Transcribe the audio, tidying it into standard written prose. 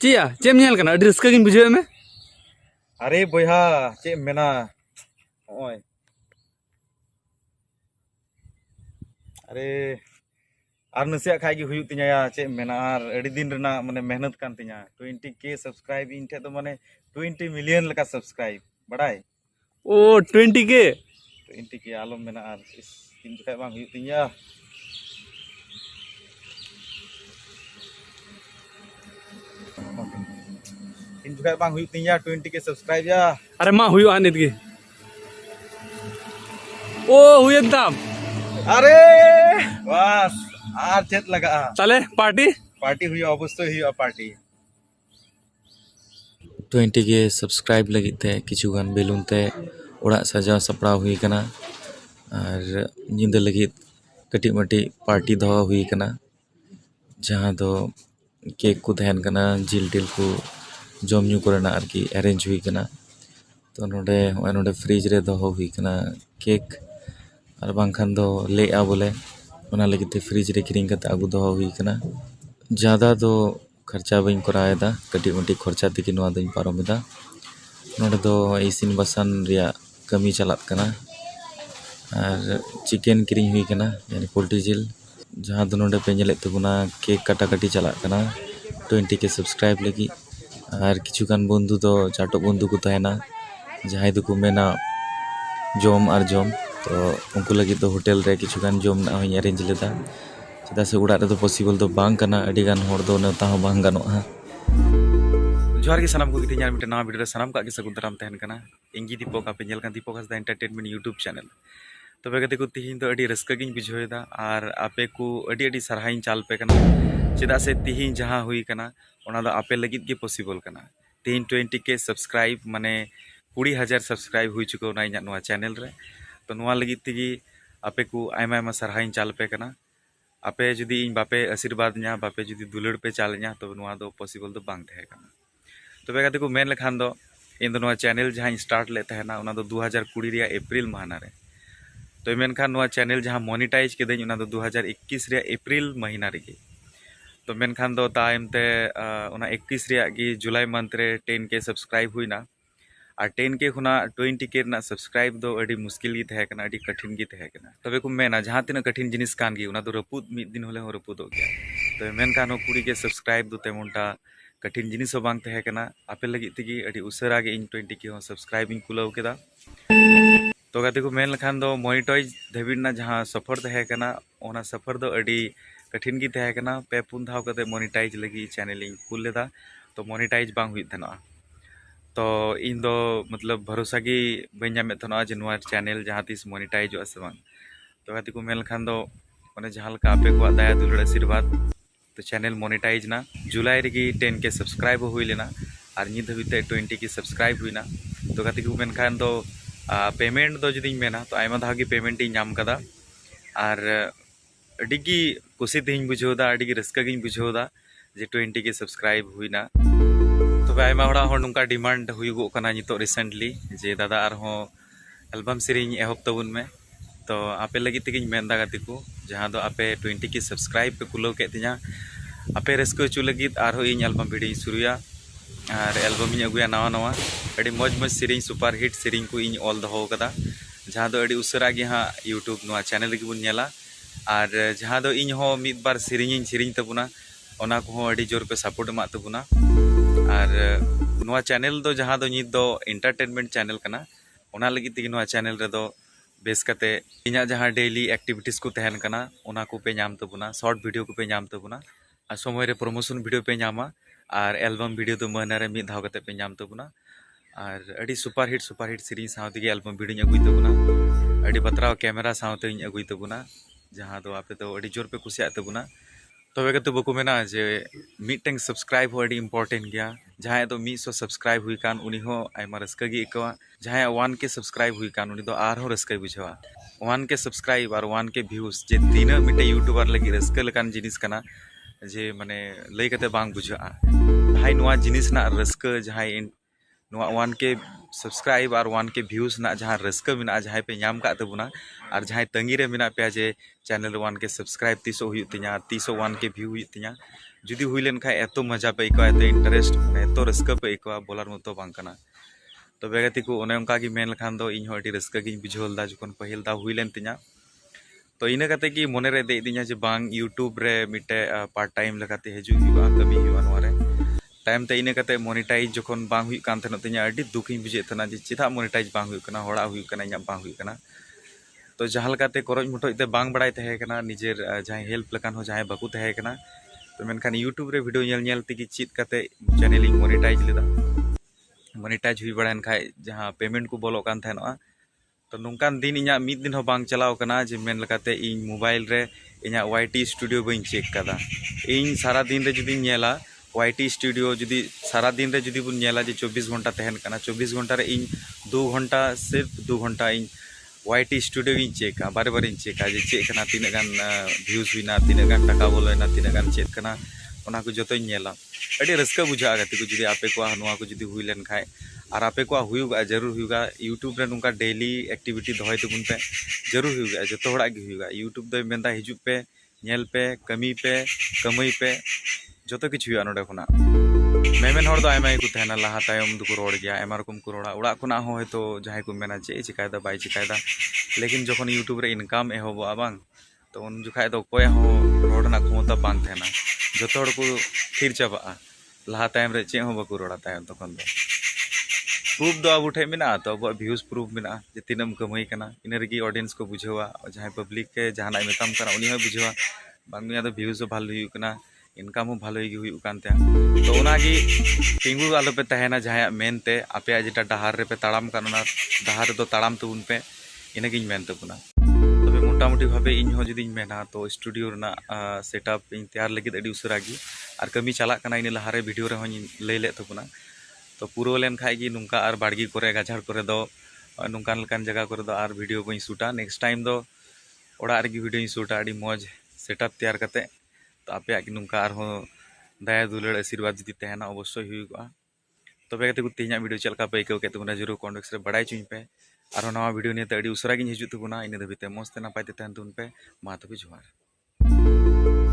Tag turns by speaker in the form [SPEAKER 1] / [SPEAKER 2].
[SPEAKER 1] Chia चेम nail कना अडी Ruska गिन बुझे में
[SPEAKER 2] अरे बोहा चे मेना ओय अरे आर नसिया खाई हुई तिया चे मेना आर अड़ी दिन रना माने मेहनत कान तिया 20K सब्सक्राइब इन ठे तो माने 20 मिलियन लका सब्सक्राइब बड़ाई
[SPEAKER 1] ओ 20K
[SPEAKER 2] 20K आलम मेना आर इन जुका बांग हुई तिया इन जुका बांग हुई तिया 20K सब्सक्राइब या
[SPEAKER 1] अरे मा हुई आने दगे ओ हुई तम
[SPEAKER 2] अरे बस आर चेत लगा
[SPEAKER 1] चले पार्टी
[SPEAKER 2] पार्टी हुई अवश्य हुई पार्टी
[SPEAKER 3] 20K सब्सक्राइब लगी ते किछु गान बेलून ते ओड़ा सजा सपड़ा हुई कना और निंदा लगी कटी मटी पार्टी दवा हुई कना जहाँ दो केक को तहन कना जिल टिल को जम न्यू करना आरकी अरेंज हुई कना तो नोडे फ्रिज रे दो हुई कना केक और बांखान दो ले आ बोले ओना लगी ते फ्रिज रे किरिंग कते आगु दो हुई कना ज़्यादा दो खर्चा बी कराएदा कटी मटी खर्चा तक पारमेदा नोडे दो इसिन बसान रिया कमी चलात कना और चिकेन किरिंग हुई कना यानी पोल्ट्री जिल जहाँ दो नोडे पे नेले तबुना केक काटा काटी चला कना 20K सब्सक्राइब लगी और किछुगान बंधु दो चाटो बंधु को तहना जहाँ दो को मेना जम और जम तो उनको लगी तो होटल रे किछुगान जम ना हई अरेंज लेदा चेदा से उड़ा रे तो पॉसिबल तो बांग कना अडिगान होड़ दो नेता हो बांग गानोआ
[SPEAKER 2] जोहार के सनाम को गितिया मिटे नवा वीडियो सनाम का के सगुन दाराम तहन कना इंगी दीपक आपे नेल कान दीपक हंसदा एंटरटेनमेंट यूट्यूब चैनल तबे गते को तिहिन तो अडी रस्का गिन बुझोयदा और आपे को अडी अडी सरहाइन चाल पे कना चेदा से तिहिन जहां हुई कना ओना दो आपे लगित के पॉसिबल कना तिहिन 20K सब्सक्राइब माने 20,000 सब्सक्राइब हुई चुको ना इना नवा चैनल रे तो नवा लगित तिगी आपे को आयमा आयमा सरहाइन चाल पे कना आपे जुदी इन बापे आशीर्वाद न्या बापे जुदी दुलड़ पे चाल न्या तो नवा दो पॉसिबल तो बांग थे कना तबे गते को मेन लेखान दो इन दो नवा चैनल जहां स्टार्ट ले तहना ओना दो 2020 रिया अप्रैल महीना रे तो मेनखान नवा चैनल जहां मोनिटाइज केदें ओना दो 2021 रिया अप्रैल महीना रे तो मेनखान दो तायम ते ओना 21 रिया की जुलाई मंथ रे 10K सब्सक्राइब हुईना और 10K खुना 20K ना सब्सक्राइब दो अड़ी मुश्किल गी तहे कना अड़ी कठिन गी तहे कना तबे को मेना जहां तीना कठिन जिनिस कान गी ओना दो रपुद मिद दिन होले हो रपुद हो गया तो मेनखान हो 20K सब्सक्राइब दो तेमोंटा कठिन जिनिस हो बांग तहे कना आपे लगी तिगी अड़ी उसरा गे इन 20K हो सब्सक्राइब इन कुलाव केदा तो गाते को मेन लखान दो मोनिटाइज धाबिर ना जहां सफर तहे कना ओना सफर दो अड़ी कठिन गी तहे कना पे पुन धाव कते मोनिटाइज लगी चैनल इन कुल लेदा तो मोनिटाइज बांग हुई थना तो इन दो मतलब भरोसा की बन्यामे थना जे नवा चैनल जहां तीस मोनिटाइज हो से बांग तो गाते को मेन लखान दो ओने जहां लका आपे को दया दुलड़ आशीर्वाद तो चैनल मोनिटाइज ना जुलाई रे 10K सब्सक्राइब हुई लेना और नित हबीते 20K सब्सक्राइब हुईना तो गाते को मेन खान दो पेमेंट दो जुदी मेना तो आयमा धागी पेमेंट इन नाम कदा और अडिगी कुसी तेहिं बुझोदा अडिगी रस्का गिन बुझोदा जे 20K सब्सक्राइब हुईना तो आयमा होड़ा हो नुका डिमांड हुयुगो कना नितो रिसेंटली जे दादा आर हो एल्बम सीरीज एहब तबुन में तो आपे लगी तेगिन मेनदा गाते को जहां दो आपे 20K सब्सक्राइब पे कुलो के तिया आपे रस्को चु लगी आर हो इन एल्बम वीडियो शुरुया और एल्बम इन अगुया नवा नवा अड़ी मौज मौज सीरीज सुपर हिट सीरीज को इन ऑल दो कदा जहां दो अड़ी उसरा गे हाँ यूट्यूब नवा चैनल के बुन नेला और जहां दो इन हो मिद बार सीरीज तबुना ओना को अड़ी जोर पे सपोर्ट मा तबुना और नवा चैनल दो जहां दो नित दो एंटरटेनमेंट चैनल कना ओना लगी तिगी नवा चैनल रे दो बेस कते इना जहां डेली एक्टिविटीज को तहन कना ओना को पे नाम तबुना शॉर्ट वीडियो को पे नाम तबुना और समय रे प्रमोशन वीडियो पे नामा और एल्बम वीडियो तो महीना रे मिद धाव कते पे नाम तबुना और अड़ी सुपर हिट सीरीज साउते गे एल्बम वीडियो अगुई तबुना अड़ी बतराव कैमरा साउते अगुई तबुना जहां दो आपे तो अड़ी जोर पे कुसिया तबुना तबे गते बको मेना जे मिटेंग सब्सक्राइब हो अड़ी इम्पोर्टेंट गया जहां तो 100 सब्सक्राइब हुई कान उनी हो आयमा रस्का गी इकवा जहां 1K सब्सक्राइब हुई कान उनी दो आर हो रस्का बुझवा 1K सब्सक्राइब और 1K व्यूज जे तीना मिटे यूट्यूबर लगी रस्का लकान जिनिस कना जे माने लई कते बांग बुझा हाई नवा जिनिस ना रस्का जहां 1K सब्सक्राइब और 1K व्यूज ना जहाँ रस्क में जहाँ पे नाम का तबुना और जहाँ तंगी रे मेना पे जे चैनल 1K सब्सक्राइब 300 हुई 300 1K व्यू हुई जुदी हुई लेन खाए एतो मजा पे इको एतो इंटरेस्ट एतो रस्क पे इको बोलार मतो बांकना तो बेगति को ओने उनका की मेन लखान दो इन अड़ी रस्क गिन बुझोलदा जखन पहिल दा हुई लेन तिना तो इना कते की मोने रे दे दिना जे बांग यूट्यूब रे मिटे पार्ट टाइम लगाते हेजु हुआ कमी हुआ नोरे टाइम ते इना कते मोनेटाइज जखन बांग हुई कान थनो तिना अड़ी दुखिन बुझे तना जे चिथा मोनेटाइज बांग हुई कना होड़ा हुई कना इना बांग हुई कना तो जहां लकाते करज मुठो ते बांग बड़ाई तहे कना निजेर जहां हेल्प लकान हो जहां बाकु तहे कना तो मेनखान यूट्यूब रे वीडियो नेल नेल तिगी चित कते चैनल इन मोनेटाइज लेदा मोनेटाइज हुई बड़ान खाय जहां पेमेंट को बोलो कान थेनोआ तो नोंकान दिन इना मिद दिन हो बांग चलाव कना जे मेन लकाते इन मोबाइल रे इना YT स्टूडियो बइन चेक कदा इन सारा दिन रे जुदी नेला YT स्टूडियो जुदी सारा दिन रे जुदी बुन नेला जे 24 घंटा तहन कना 24 घंटा रे इन 2 घंटा सिर्फ 2 घंटा इन YT स्टूडियो इन चेका बारे बारे इन चेका जे चेक कना तीना गान व्यूज हुईना तीना गान टाका बोलोना तीना गान चेक कना ओना को जतो नेला अड़ी रस्का बुझा गति को जुदी आपे को नोआ को जुदी हुई लेन खाय और आपे को हुईगा जरूर हुईगा यूट्यूब रे नुका डेली एक्टिविटी दोहय तबुन पे जरूर हुईगा जतो होड़ा गे हुईगा यूट्यूब दो मेंदा हिजु पे नेल पे कमी पे कमई पे जतो किछु हुआ नोडे खुना मेमेन हर दो आयमा को तहना लहा तायम दुको रोड गया आयमा रकम को रोड़ा उड़ा खुना हो तो जहां को मेना चे चिकायदा बाय चिकायदा लेकिन जखन यूट्यूब रे इनकम एहोबा बांग तो उन जुखाय दो कोय हो रोड ना क्षमता बांग थेना जतो हर को फिर चाबा लहा टाइम रे चे हो बको रोड़ा तायम तखन दो प्रूफ दो अब उठे मिना तो अब व्यूज प्रूफ मिना जे तिनम कमई कना इन रेगी ऑडियंस को बुझेवा जहां पब्लिक के जहां मेताम कना उनी हो बुझेवा बांग मिया तो व्यूज भालो हुई कना इनकम हो भालो हुई उकान ते तो ओनागी तिंगु आलो पे तहेना जहां मेनते आपे जेटा डहार रे पे ताड़ाम कना डहार दो ताड़ाम तबुन पे इनगिन मेन तबुना तबे मोटामुटी भावे इन हो जदिन मेना तो स्टूडियो रना सेटअप इन तैयार लगित अडी उसरागी और कमी चला कना इन लहारे वीडियो रे होनी लई ले तबुना तो पूरा लेन खाई की नुका और बाड़गी करे गाझाड़ करे दो नुकान लकान जगह करे दो और वीडियो बई शूटा नेक्स्ट टाइम दो ओड़ा रेगी वीडियो शूटा अडी मौज सेटअप तैयार करते तो आपे की नुका और हो दया दुलड़ आशीर्वाद जदी तहना अवश्य हुईगा तबे कते को तेजा वीडियो चलका पे आइकाव के तबना जरूर कमेंट्स रे बड़ाई चुኝ पे और नवा वीडियो ने अडी उसरा गिन हिजु तबना इन दबिते मस्त नपाय ते तहन तुन पे मा तबे जोहार।